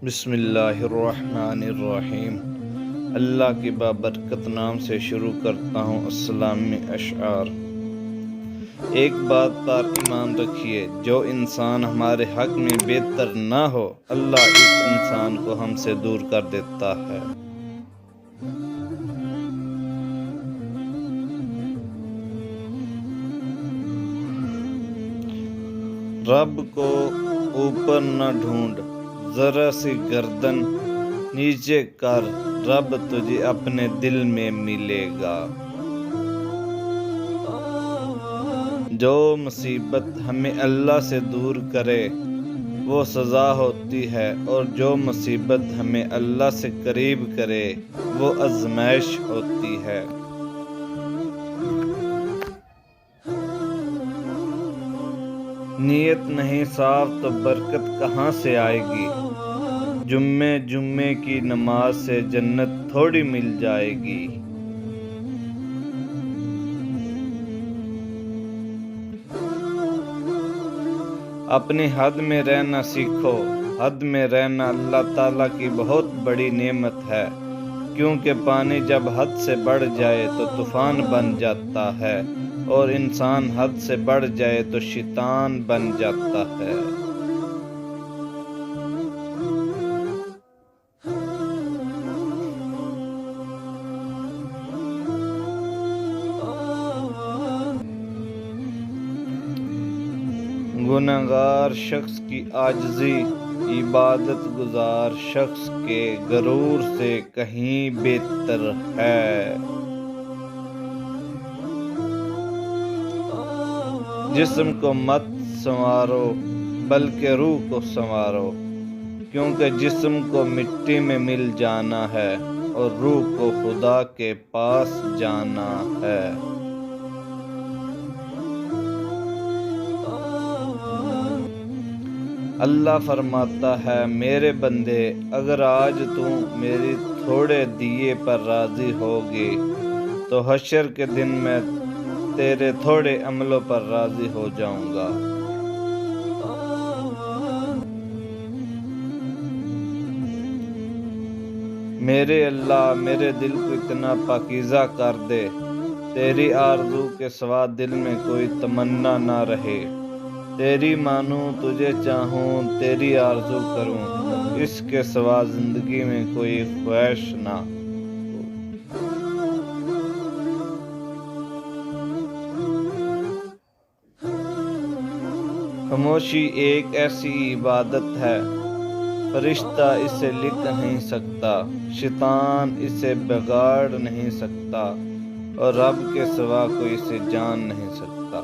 بسم اللہ الرحمن الرحیم۔ اللہ کے بابرکت نام سے شروع کرتا ہوں اسلامی اشعار۔ ایک بات پر ایمان رکھیے، جو انسان ہمارے حق میں بہتر نہ ہو، اللہ اس انسان کو ہم سے دور کر دیتا ہے۔ رب کو اوپر نہ ڈھونڈ، ذرا سی گردن نیچے کر، رب تجھے اپنے دل میں ملے گا۔ جو مصیبت ہمیں اللہ سے دور کرے وہ سزا ہوتی ہے، اور جو مصیبت ہمیں اللہ سے قریب کرے وہ آزمائش ہوتی ہے۔ نیت نہیں صاف تو برکت کہاں سے آئے گی؟ جمعے کی نماز سے جنت تھوڑی مل جائے گی۔ اپنی حد میں رہنا سیکھو، حد میں رہنا اللہ تعالیٰ کی بہت بڑی نعمت ہے، کیونکہ پانی جب حد سے بڑھ جائے تو طوفان بن جاتا ہے، اور انسان حد سے بڑھ جائے تو شیطان بن جاتا ہے۔ گنہگار شخص کی عاجزی عبادت گزار شخص کے غرور سے کہیں بہتر ہے۔ جسم کو مت سنوارو بلکہ روح کو سنوارو، کیونکہ جسم کو مٹی میں مل جانا ہے اور روح کو خدا کے پاس جانا ہے۔ اللہ فرماتا ہے، میرے بندے، اگر آج تم میری تھوڑے دیے پر راضی ہوگی تو حشر کے دن میں تیرے تھوڑے عملوں پر راضی ہو جاؤں گا۔ میرے اللہ، میرے دل کو اتنا پاکیزہ کر دے، تیری آرزو کے سوا دل میں کوئی تمنا نہ رہے۔ تیری مانوں، تجھے چاہوں، تیری آرزو کروں، اس کے سوا زندگی میں کوئی خواہش نہ ہو۔ خاموشی ایک ایسی عبادت ہے، فرشتہ اسے لکھ نہیں سکتا، شیطان اسے بگاڑ نہیں سکتا، اور رب کے سوا کوئی اسے جان نہیں سکتا۔